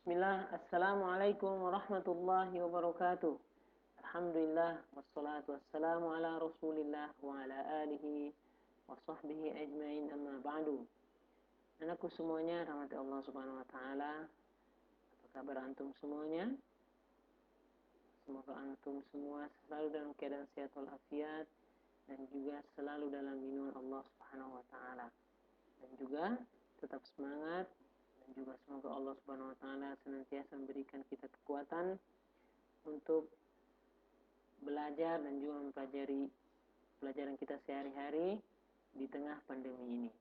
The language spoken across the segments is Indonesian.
Bismillah, Assalamualaikum warahmatullahi wabarakatuh. Alhamdulillah, wassalatu wassalamu ala rasulillah wa ala alihi wa sahbihi ajmain amma ba'du. Anakku semuanya, rahmati Allah subhanahu wa ta'ala. Apa kabar antum semuanya? Semoga antum semua selalu dalam keadaan sehat walafiat dan juga selalu dalam lindungan Allah subhanahu wa ta'ala. Dan juga tetap semangat. Dan juga semoga Allah subhanahu wa ta'ala senantiasa memberikan kita kekuatan untuk belajar dan juga mempelajari pelajaran kita sehari-hari di tengah pandemi ini.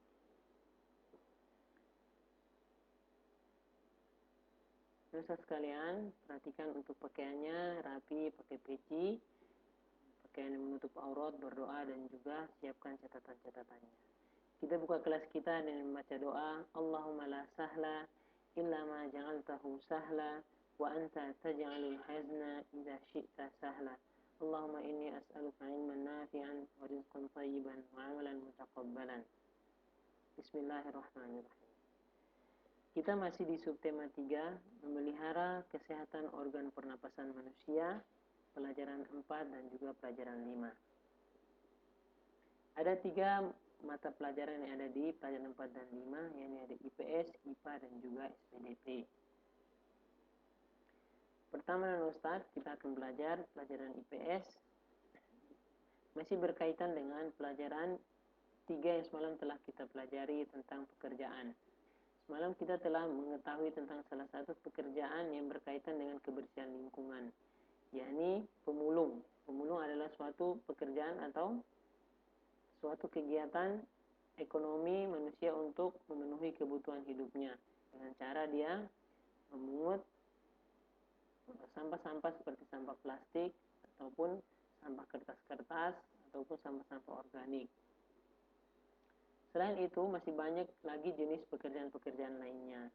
Pemirsa sekalian, perhatikan untuk pakaiannya rapi, pakai peci, pakaian yang menutup aurat, berdoa dan juga siapkan catatan-catatannya. Kita buka kelas kita dengan membaca doa, Allahumma la sahla illa ma ja'altahu sahla wa anta taj'alul hazna idza syi'ta sahla. Allahumma inni as'aluka ilman nafi'an wa rizqan tayyiban wa amalan mutaqabbalan. Bismillahirrahmanirrahim. Kita masih di subtema 3, memelihara kesehatan organ pernapasan manusia, pelajaran 4 dan juga pelajaran 5. Ada 3 mata pelajaran yang ada di pelajaran 4 dan 5, yakni ada IPS, IPA dan juga SPDP. Pertama dan Ustaz, kita akan belajar pelajaran IPS. Masih berkaitan dengan pelajaran 3 yang semalam telah kita pelajari tentang pekerjaan. Semalam kita telah mengetahui tentang salah satu pekerjaan yang berkaitan dengan kebersihan lingkungan, yakni pemulung. Pemulung adalah suatu pekerjaan atau suatu kegiatan ekonomi manusia untuk memenuhi kebutuhan hidupnya dengan cara dia memungut sampah-sampah seperti sampah plastik ataupun sampah kertas-kertas ataupun sampah-sampah organik. Selain itu masih banyak lagi jenis pekerjaan-pekerjaan lainnya,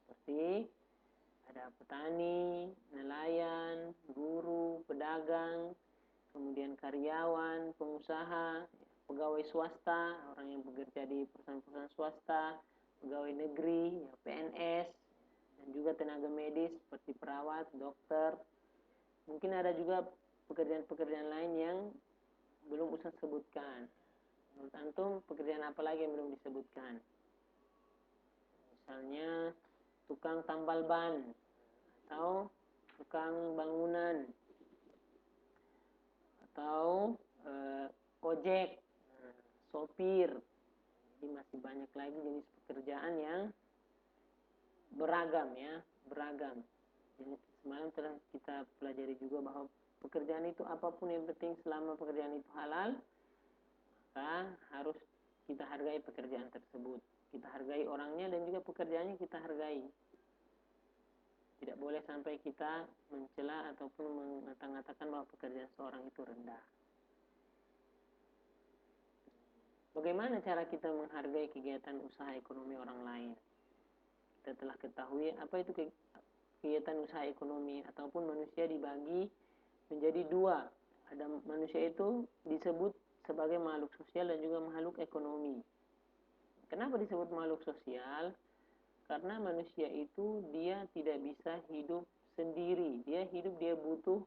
seperti ada petani, nelayan, guru, pedagang, kemudian karyawan, pengusaha, pegawai swasta, orang yang bekerja di perusahaan-perusahaan swasta, pegawai negeri, PNS, dan juga tenaga medis seperti perawat, dokter. Mungkin ada juga pekerjaan-pekerjaan lain yang belum Ustaz sebutkan. Menurut antum pekerjaan apa lagi yang belum disebutkan? Misalnya tukang tambal ban atau tukang bangunan atau ojek, sopir. Jadi masih banyak lagi jenis pekerjaan yang beragam ya, beragam. Jadi semalam telah kita pelajari juga bahwa pekerjaan itu apapun yang penting selama pekerjaan itu halal, maka harus kita hargai pekerjaan tersebut. Kita hargai orangnya dan juga pekerjaannya kita hargai. Tidak boleh sampai kita mencela ataupun mengatakan bahwa pekerjaan seorang itu rendah. Bagaimana cara kita menghargai kegiatan usaha ekonomi orang lain? Kita telah ketahui apa itu kegiatan usaha ekonomi, ataupun manusia dibagi menjadi 2. Ada manusia itu disebut sebagai makhluk sosial dan juga makhluk ekonomi. Kenapa disebut makhluk sosial? Karena manusia itu dia tidak bisa hidup sendiri. Dia butuh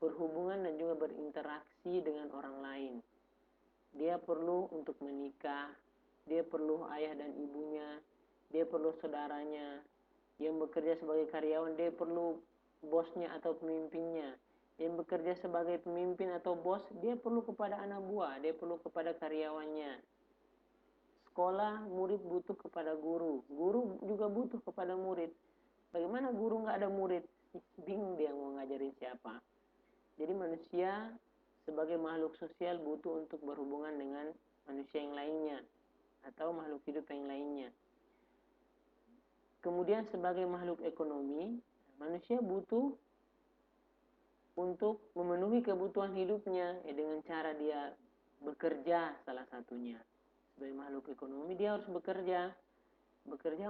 berhubungan dan juga berinteraksi dengan orang lain. Dia perlu untuk menikah, dia perlu ayah dan ibunya, dia perlu saudaranya. Yang bekerja sebagai karyawan, dia perlu bosnya atau pemimpinnya. Yang bekerja sebagai pemimpin atau bos, dia perlu kepada anak buah, dia perlu kepada karyawannya. Sekolah, murid butuh kepada guru, guru juga butuh kepada murid. Bagaimana guru nggak ada murid? Bingung dia mau ngajarin siapa. Jadi manusia sebagai makhluk sosial butuh untuk berhubungan dengan manusia yang lainnya atau makhluk hidup yang lainnya. Kemudian sebagai makhluk ekonomi, manusia butuh untuk memenuhi kebutuhan hidupnya dengan cara dia bekerja salah satunya. Sebagai makhluk ekonomi dia harus bekerja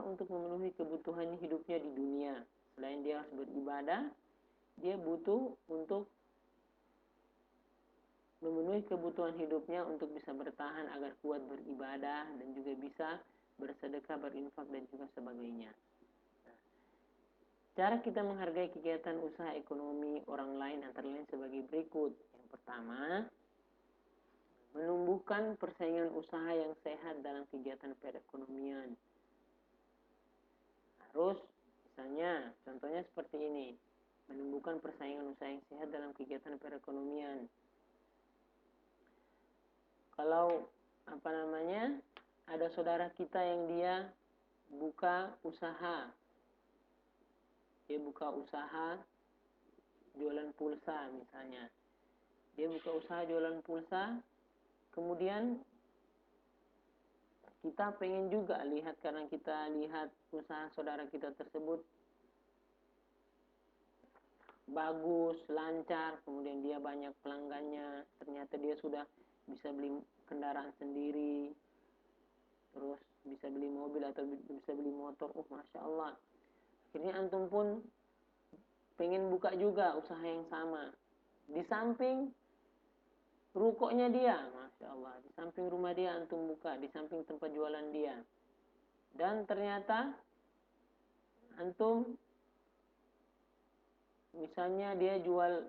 untuk memenuhi kebutuhan hidupnya di dunia. Selain dia harus beribadah, dia butuh untuk memenuhi kebutuhan hidupnya untuk bisa bertahan agar kuat beribadah dan juga bisa bersedekah, berinfak dan juga sebagainya. Cara kita menghargai kegiatan usaha ekonomi orang lain antara lain sebagai berikut. Yang pertama, menumbuhkan persaingan usaha yang sehat dalam kegiatan perekonomian. Harus, misalnya, contohnya seperti ini, menumbuhkan persaingan usaha yang sehat dalam kegiatan perekonomian. Kalau ada saudara kita yang dia buka usaha jualan pulsa misalnya. Dia buka usaha jualan pulsa, kemudian kita pengen juga lihat, karena kita lihat usaha saudara kita tersebut bagus, lancar, kemudian dia banyak pelanggannya, ternyata dia sudah bisa beli kendaraan sendiri, terus bisa beli mobil atau bisa beli motor. Masya Allah. Akhirnya antum pun pengen buka juga usaha yang sama. Di samping rukonya dia, Masya Allah, di samping rumah dia antum buka, di samping tempat jualan dia. Dan ternyata antum misalnya dia jual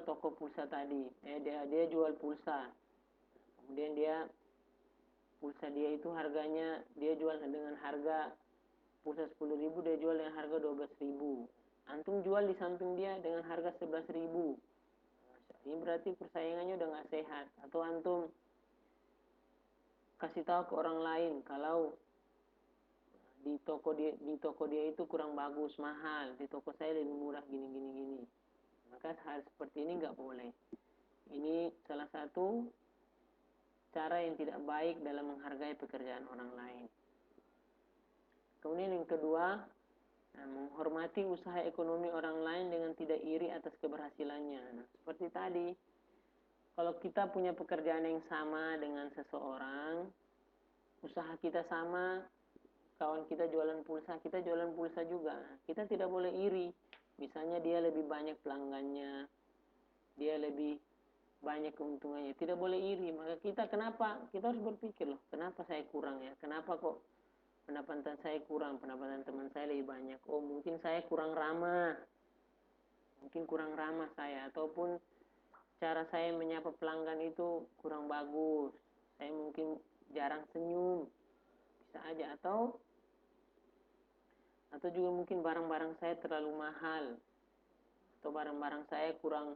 toko pulsa tadi, dia jual pulsa. Kemudian pulsa dia itu harganya, dia jual dengan harga pulsa 10.000, dia jual dengan harga 12.000. Antum jual di samping dia dengan harga 11.000. Ini berarti persaingannya udah nggak sehat. Atau antum kasih tahu ke orang lain kalau di toko dia itu kurang bagus, mahal, di toko saya lebih murah, gini. Maka hal seperti ini nggak boleh. Ini salah satu cara yang tidak baik dalam menghargai pekerjaan orang lain. Kemudian yang kedua, menghormati usaha ekonomi orang lain dengan tidak iri atas keberhasilannya. Seperti tadi, kalau kita punya pekerjaan yang sama dengan seseorang, usaha kita sama, kawan kita jualan pulsa, kita jualan pulsa juga, kita tidak boleh iri. Misalnya dia lebih banyak pelanggannya, dia lebih banyak keuntungannya, tidak boleh iri. Maka kita harus berpikir, loh, kenapa saya kurang ya, kenapa kok pendapatan saya kurang, pendapatan teman saya lebih banyak. Mungkin saya kurang ramah saya, ataupun cara saya menyapa pelanggan itu kurang bagus, saya mungkin jarang senyum, bisa aja. Atau juga mungkin barang-barang saya terlalu mahal, atau barang-barang saya kurang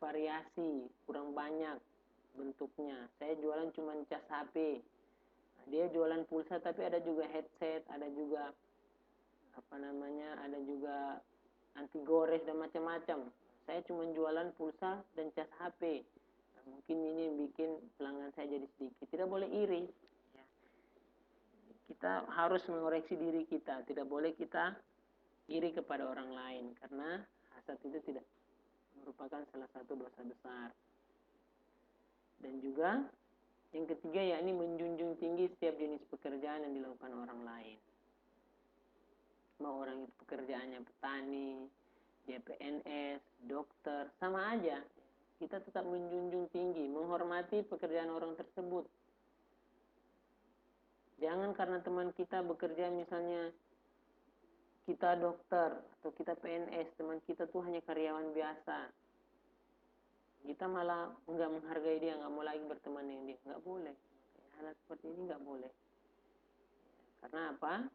variasi, kurang banyak bentuknya. Saya jualan cuma cas HP, dia jualan pulsa tapi ada juga headset, ada juga ada juga anti gores dan macam-macam. Saya cuma jualan pulsa dan cas HP. Mungkin ini yang bikin pelanggan saya jadi sedikit. Tidak boleh iri. Kita harus mengoreksi diri kita. Tidak boleh kita iri kepada orang lain, karena hasad itu tidak merupakan salah satu dosa besar. Dan juga yang ketiga, yakni menjunjung tinggi setiap jenis pekerjaan yang dilakukan orang lain. Mau orang itu pekerjaannya petani, dia PNS, dokter, sama aja. Kita tetap menjunjung tinggi, menghormati pekerjaan orang tersebut. Jangan karena teman kita bekerja, misalnya kita dokter atau kita PNS, teman kita tuh hanya karyawan biasa, kita malah nggak menghargai dia, nggak mau lagi berteman dengan dia. Nggak boleh. Hal seperti ini nggak boleh. Karena apa?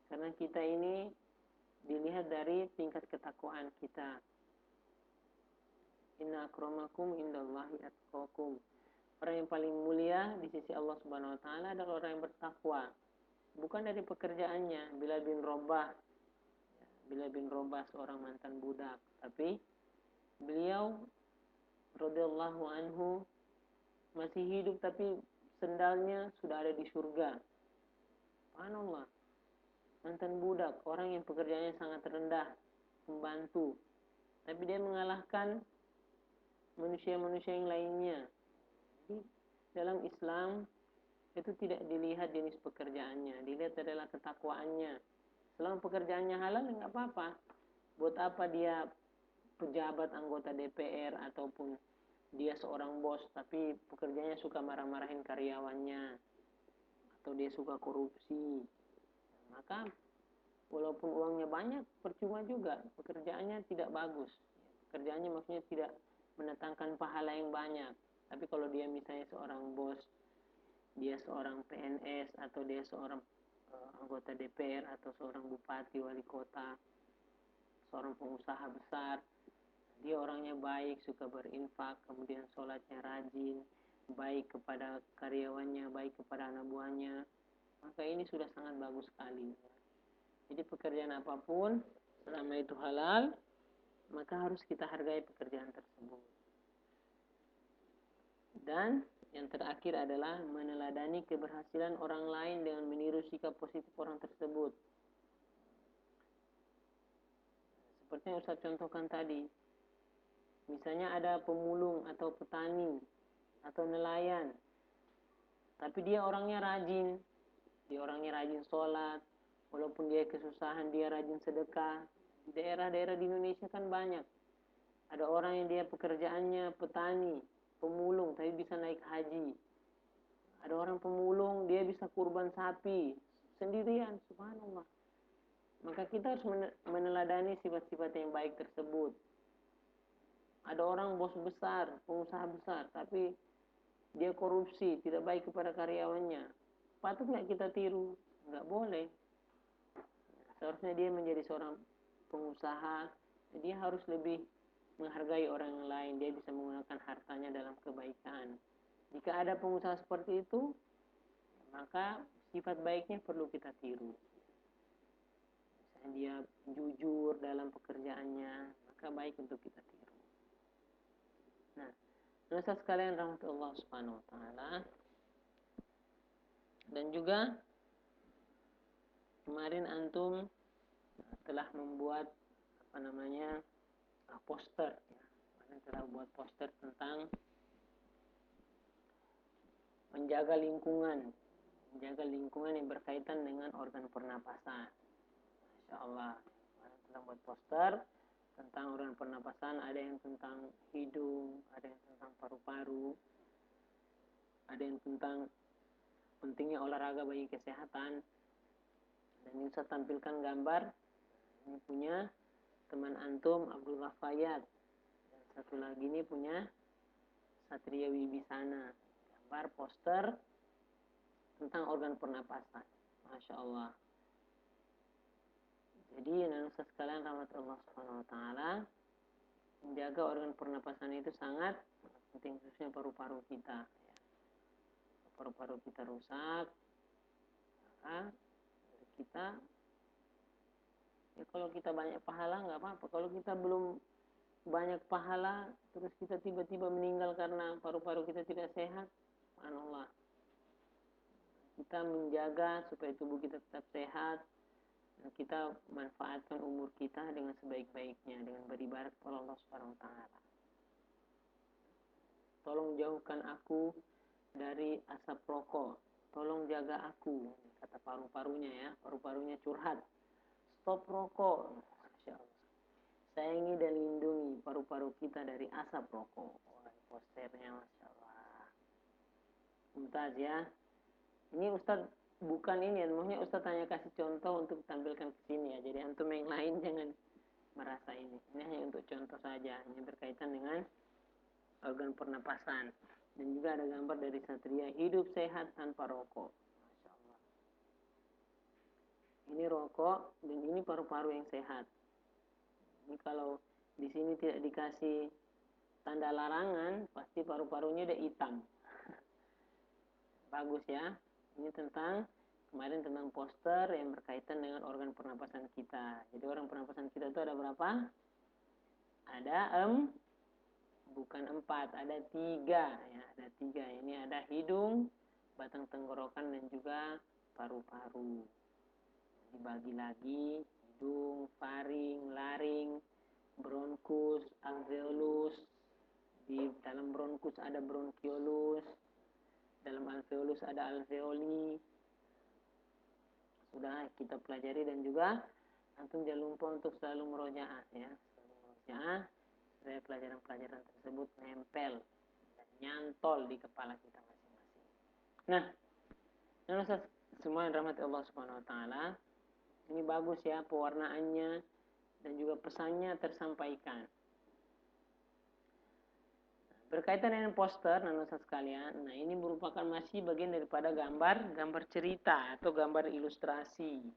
Karena kita ini dilihat dari tingkat ketakwaan kita. Inna akramakum indallahi atqakum. Orang yang paling mulia di sisi Allah Subhanahu wa taala adalah orang yang bertakwa. Bukan dari pekerjaannya. Bilal bin Rabah seorang mantan budak, tapi beliau radhiyallahu anhu masih hidup, tapi sendalnya sudah ada di surga. Subhanallah. Mantan budak, orang yang pekerjaannya sangat rendah, membantu, tapi dia mengalahkan manusia-manusia yang lainnya. Jadi dalam Islam itu tidak dilihat jenis pekerjaannya, dilihat adalah ketakwaannya. Selama pekerjaannya halal, nggak apa-apa. Buat apa dia pejabat, anggota DPR, ataupun dia seorang bos, tapi pekerjaannya suka marah-marahin karyawannya, atau dia suka korupsi. maka walaupun uangnya banyak, percuma juga, pekerjaannya tidak bagus. Pekerjaannya maksudnya tidak mendatangkan pahala yang banyak. Tapi kalau dia misalnya seorang bos, dia seorang PNS, atau dia seorang anggota DPR, atau seorang bupati, wali kota, seorang pengusaha besar, dia orangnya baik, suka berinfak, kemudian sholatnya rajin, baik kepada karyawannya, baik kepada anak buahnya, maka ini sudah sangat bagus sekali. Jadi pekerjaan apapun, selama itu halal, maka harus kita hargai pekerjaan tersebut. Dan yang terakhir adalah meneladani keberhasilan orang lain dengan meniru sikap positif orang tersebut. Seperti yang Ustaz contohkan tadi, misalnya ada pemulung atau petani atau nelayan, tapi dia orangnya rajin, sholat, walaupun dia kesusahan, dia rajin sedekah. Di daerah-daerah di Indonesia kan banyak, ada orang yang dia pekerjaannya petani, pemulung, tapi bisa naik haji. Ada orang pemulung, dia bisa kurban sapi sendirian, subhanallah. Maka kita harus meneladani sifat-sifat yang baik tersebut. Ada orang bos besar, pengusaha besar, tapi dia korupsi, tidak baik kepada karyawannya. Patut nggak kita tiru? Nggak boleh. Seharusnya dia menjadi seorang pengusaha, dia harus lebih menghargai orang lain. Dia bisa menggunakan hartanya dalam kebaikan. Jika ada pengusaha seperti itu, maka sifat baiknya perlu kita tiru. Misalnya dia jujur dalam pekerjaannya, maka baik untuk kita tiru. Nah, dosa sekalian rahmat Allah Subhanahu wa taala. Dan juga kemarin antum telah membuat poster, ya. Kemarin telah buat poster tentang menjaga lingkungan yang berkaitan dengan organ pernapasan. Masya Allah, kemarin telah buat poster tentang organ pernapasan, ada yang tentang hidung, ada yang tentang paru-paru, ada yang tentang pentingnya olahraga bagi kesehatan. Dan ini saya tampilkan gambar, ini punya teman antum Abdullah Fayyad, dan satu lagi ini punya Satria Wibisana, gambar poster tentang organ pernapasan. Masya Allah. Jadi anak sekalian rahmat Allah Subhanahu wa taala, menjaga organ pernapasan itu sangat penting, khususnya paru-paru kita. Paru-paru kita rusak, maka kita, ya kalau kita banyak pahala nggak apa-apa. Kalau kita belum banyak pahala, terus kita tiba-tiba meninggal karena paru-paru kita tidak sehat, subhanallah. Kita menjaga supaya tubuh kita tetap sehat, dan kita manfaatkan umur kita dengan sebaik-baiknya, dengan beribadah kepada Allah Subhanahu wa taala. Tolong jauhkan aku dari asap rokok. Tolong jaga aku, kata paru-parunya ya, paru-parunya curhat. Stop rokok. Masya Allah. Sayangi dan lindungi paru-paru kita dari asap rokok. Posternya Masya Allah. Mumtaz ya. Ini Ustaz bukan ini ya, maksudnya Ustaz hanya kasih contoh untuk tampilkan ke sini ya. Jadi antum yang lain jangan merasa ini. Ini hanya untuk contoh saja, ini berkaitan dengan organ pernapasan. Dan juga ada gambar dari Satria, hidup sehat tanpa rokok. Masya Allah. Ini rokok dan ini paru-paru yang sehat. Ini kalau di sini tidak dikasih tanda larangan, pasti paru-parunya udah hitam. Bagus ya. Ini kemarin tentang poster yang berkaitan dengan organ pernapasan kita. Jadi organ pernapasan kita itu ada berapa? Ada bukan 4, ada 3 ya, ada 3. Ini ada hidung, batang tenggorokan, dan juga paru-paru. Dibagi lagi, hidung, faring, laring, bronkus, alveolus. Di dalam bronkus ada bronkiolus, dalam alveolus ada alveoli. Sudah kita pelajari, dan juga antum jangan lupa untuk selalu murojaah ya, supaya pelajaran-pelajaran tersebut nempel dan nyantol di kepala kita masing-masing. Nah, semua yang rahmat Allah Subhanahu wa taala, Ini bagus ya, pewarnaannya dan juga pesannya tersampaikan. Berkaitan dengan poster, nanosa sekalian, nah ini merupakan masih bagian daripada gambar cerita atau gambar ilustrasi.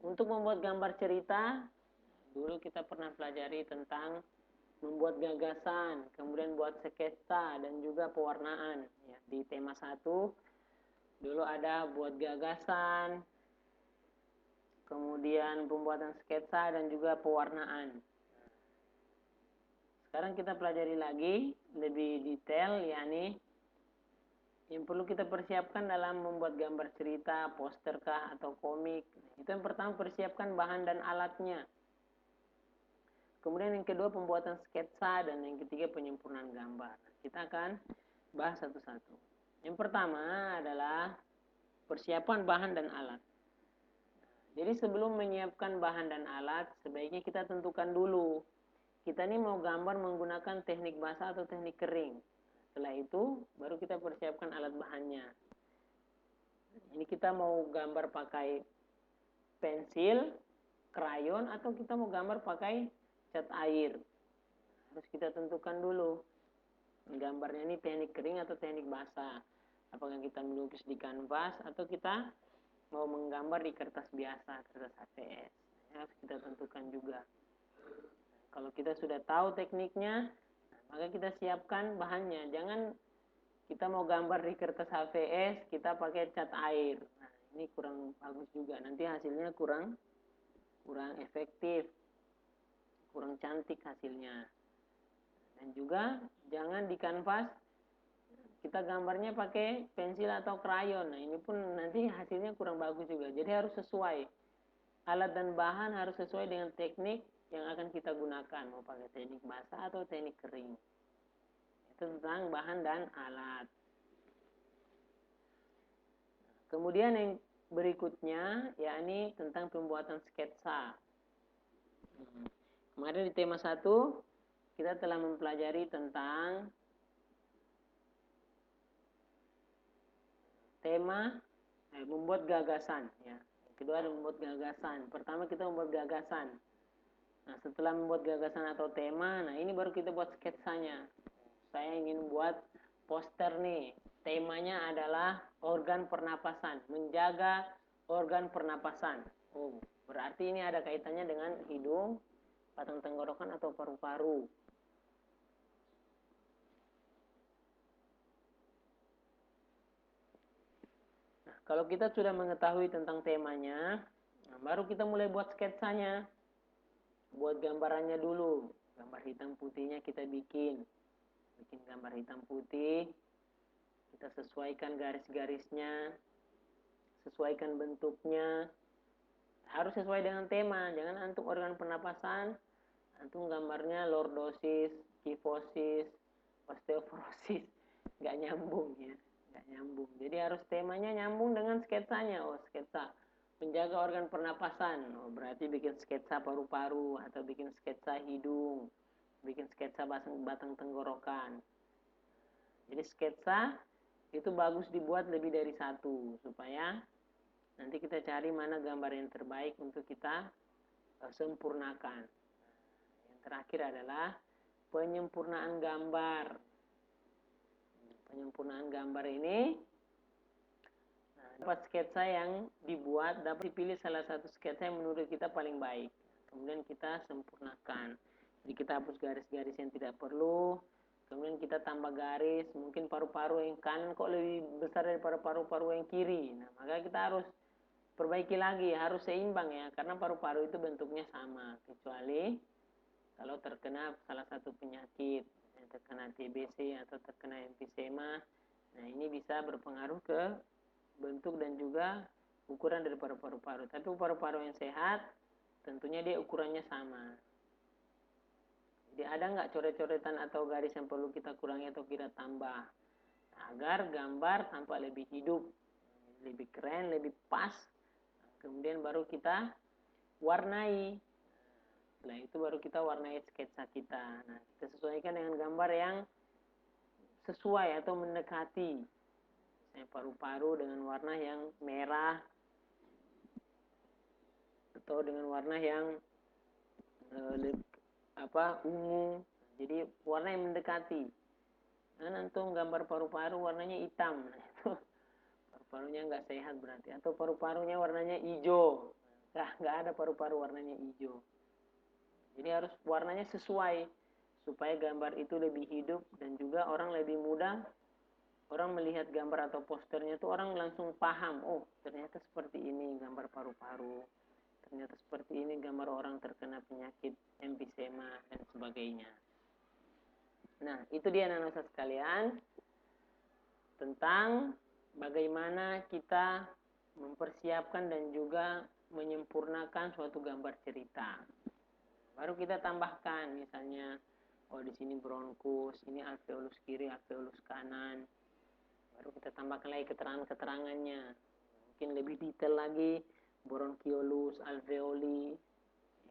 Untuk membuat gambar cerita, dulu kita pernah pelajari tentang membuat gagasan, kemudian buat sketsa dan juga pewarnaan. Ya, di tema 1 dulu ada buat gagasan, kemudian pembuatan sketsa dan juga pewarnaan. Sekarang kita pelajari lagi lebih detail, yakni yang perlu kita persiapkan dalam membuat gambar cerita, poster kah atau komik. Itu yang pertama, persiapkan bahan dan alatnya. Kemudian yang kedua, pembuatan sketsa, dan yang ketiga, penyempurnaan gambar. Kita akan bahas satu-satu. Yang pertama adalah persiapan bahan dan alat. Jadi sebelum menyiapkan bahan dan alat, sebaiknya kita tentukan dulu. Kita ini mau gambar menggunakan teknik basah atau teknik kering. Setelah itu, baru kita persiapkan alat bahannya. Ini kita mau gambar pakai pensil, krayon, atau kita mau gambar pakai cat air. Harus kita tentukan dulu. Gambarnya ini teknik kering atau teknik basah. Apakah kita melukis di kanvas atau kita mau menggambar di kertas biasa, kertas HVS. Harus kita tentukan juga. Kalau kita sudah tahu tekniknya, maka kita siapkan bahannya. Jangan kita mau gambar di kertas HVS, kita pakai cat air. Nah, ini kurang bagus juga. Nanti hasilnya kurang efektif, kurang cantik hasilnya. Dan juga jangan di kanvas kita gambarnya pakai pensil atau krayon. Nah, ini pun nanti hasilnya kurang bagus juga. Jadi harus sesuai. Alat dan bahan harus sesuai dengan teknik yang akan kita gunakan. Mau pakai teknik basah atau teknik kering. Itu tentang bahan dan alat. Kemudian yang berikutnya, yakni tentang pembuatan sketsa. Kemarin di tema 1, kita telah mempelajari tentang tema membuat gagasan. Ya. Yang kedua adalah membuat gagasan. Pertama kita membuat gagasan. Nah, setelah membuat gagasan atau tema, nah ini baru kita buat sketsanya. Saya ingin buat poster nih. Temanya adalah organ pernapasan, menjaga organ pernapasan. Oh, berarti ini ada kaitannya dengan hidung, batang tenggorokan atau paru-paru. Nah, kalau kita sudah mengetahui tentang temanya, nah baru kita mulai buat sketsanya. Buat gambarannya dulu. Gambar hitam putihnya kita bikin gambar hitam putih. Kita sesuaikan garis-garisnya, sesuaikan bentuknya. Harus sesuai dengan tema. Jangan antum organ pernapasan, antum gambarnya lordosis, kifosis, osteoporosis. Nggak nyambung ya. Nggak nyambung. Jadi harus temanya nyambung dengan sketsanya. Oh, sketsa menjaga organ pernapasan. Oh, berarti bikin sketsa paru-paru atau bikin sketsa hidung, bikin sketsa batang tenggorokan. Jadi sketsa itu bagus dibuat lebih dari satu supaya nanti kita cari mana gambar yang terbaik untuk kita sempurnakan. Yang terakhir adalah penyempurnaan gambar. Penyempurnaan gambar ini dapat sketsa yang dibuat, dapat dipilih salah satu sketsa yang menurut kita paling baik. Kemudian kita sempurnakan. Jadi kita hapus garis-garis yang tidak perlu. Kemudian kita tambah garis. Mungkin paru-paru yang kanan kok lebih besar daripada paru-paru yang kiri. Nah, maka kita harus perbaiki lagi. Harus seimbang ya. Karena paru-paru itu bentuknya sama. Kecuali kalau terkena salah satu penyakit. Terkena TBC atau terkena emfisema. Nah, ini bisa berpengaruh ke bentuk dan juga ukuran dari paru-paru. Tapi paru-paru yang sehat tentunya dia ukurannya sama. Jadi ada nggak coret-coretan atau garis yang perlu kita kurangi atau kita tambah agar gambar tampak lebih hidup, lebih keren, lebih pas. Kemudian baru kita warnai. Setelah itu baru kita warnai sketsa kita. Nah, kita sesuaikan dengan gambar yang sesuai atau mendekati. Paru-paru dengan warna yang merah, atau dengan warna yang ungu. Jadi warna yang mendekati. Nah, antum gambar paru-paru warnanya hitam. Nah, itu paru-parunya nggak sehat berarti. Atau paru-parunya warnanya hijau. Nah, nggak ada paru-paru warnanya hijau. Jadi harus warnanya sesuai supaya gambar itu lebih hidup dan juga orang lebih mudah. Orang melihat gambar atau posternya itu orang langsung paham, oh ternyata seperti ini gambar paru-paru, ternyata seperti ini gambar orang terkena penyakit emfisema dan sebagainya. Nah, itu dia anak-anak sekalian tentang bagaimana kita mempersiapkan dan juga menyempurnakan suatu gambar cerita. Baru kita tambahkan misalnya, oh di sini bronkus, ini alveolus kiri, alveolus kanan. Baru kita tambahkan lagi keterangan-keterangannya. Mungkin lebih detail lagi, bronchiolus, alveoli.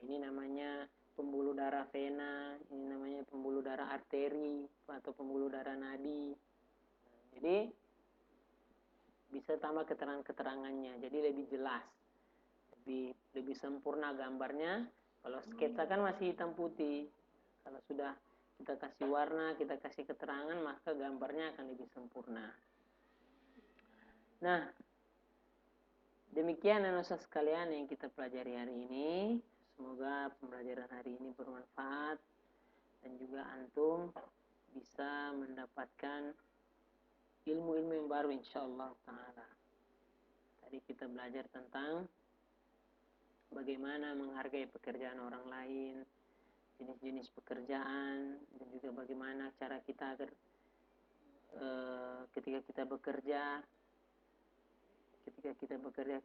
Ini namanya pembuluh darah vena, ini namanya pembuluh darah arteri atau pembuluh darah nadi. Jadi bisa tambah keterangan-keterangannya, jadi lebih jelas, lebih sempurna gambarnya. Kalau sketsa kan masih hitam putih. Kalau sudah kita kasih warna, kita kasih keterangan, maka gambarnya akan lebih sempurna. Nah, demikian anak-anak sekalian yang kita pelajari hari ini. Semoga pembelajaran hari ini bermanfaat dan juga antum bisa mendapatkan ilmu-ilmu yang baru insyaallah ta'ala. Tadi kita belajar tentang bagaimana menghargai pekerjaan orang lain, jenis-jenis pekerjaan, dan juga bagaimana cara kita agar ketika kita bekerja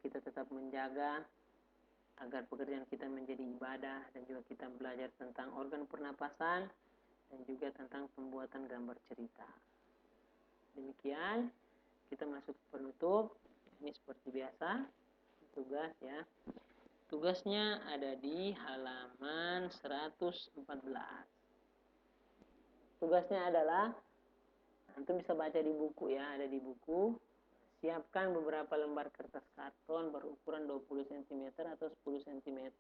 kita tetap menjaga agar pekerjaan kita menjadi ibadah, dan juga kita belajar tentang organ pernapasan dan juga tentang pembuatan gambar cerita. Demikian kita masuk ke penutup. Ini seperti biasa tugas ya. Tugasnya ada di halaman 114. Tugasnya adalah antum bisa baca di buku ya, ada di buku. Siapkan beberapa lembar kertas karton berukuran 20 cm atau 10 cm.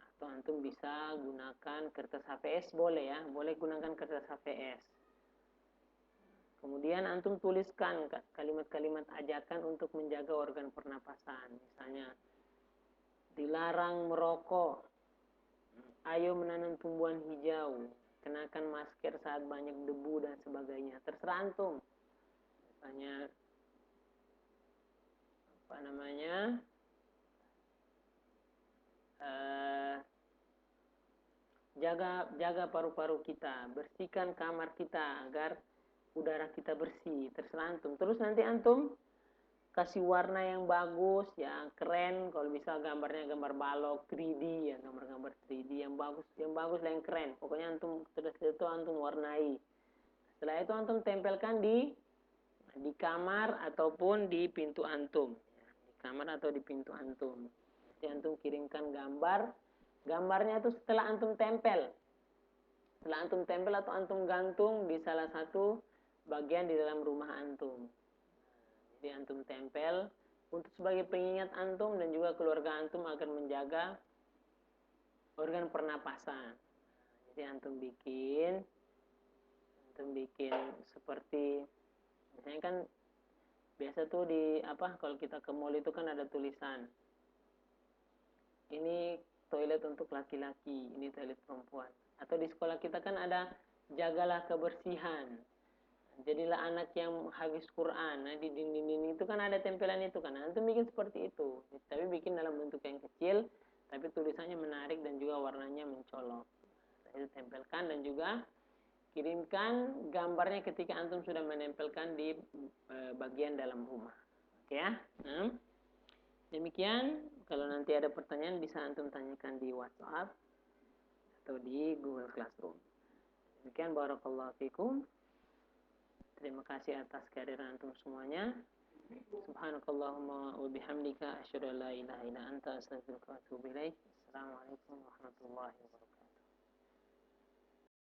Atau antum bisa gunakan kertas HVS, boleh ya, boleh gunakan kertas HVS. Kemudian antum tuliskan kalimat-kalimat ajakan untuk menjaga organ pernapasan. Misalnya, dilarang merokok, ayo menanam tumbuhan hijau, kenakan masker saat banyak debu dan sebagainya. Terserah antum. Misalnya jaga paru-paru kita, bersihkan kamar kita agar udara kita bersih. Terserah antum. Terus nanti antum kasih warna yang bagus, yang keren. Kalau bisa gambarnya gambar balok 3D ya, gambar-gambar 3D yang bagus lah, yang keren. Pokoknya antum terus itu antum warnai. Setelah itu antum tempelkan di kamar ataupun di pintu antum. Di kamar atau di pintu antum. Nanti antum kirimkan gambarnya itu setelah antum tempel. Setelah antum tempel atau antum gantung di salah satu bagian di dalam rumah antum. Jadi antum tempel untuk sebagai pengingat antum dan juga keluarga antum agar menjaga organ pernapasan. Jadi antum bikin seperti misalnya kan biasa tuh kalau kita ke mall itu kan ada tulisan ini toilet untuk laki-laki, ini toilet perempuan. Atau di sekolah kita kan ada jagalah kebersihan, jadilah anak yang hafiz Quran. Nah, di dinding-dinding itu kan ada tempelan itu kan. Antum bikin seperti itu, tapi bikin dalam bentuk yang kecil, tapi tulisannya menarik dan juga warnanya mencolok. Itu tempelkan dan juga kirimkan gambarnya ketika antum sudah menempelkan di bagian dalam rumah. Oke ya. Demikian, kalau nanti ada pertanyaan bisa antum tanyakan di WhatsApp atau di Google Classroom. Demikian, barakallahu fikum. Terima kasih atas kehadiran antum semuanya. Subhanakallahumma wa bihamdika asyhadu an la ilaha illa anta astaghfiruka wa atubu ilaik. Assalamualaikum warahmatullahi wabarakatuh.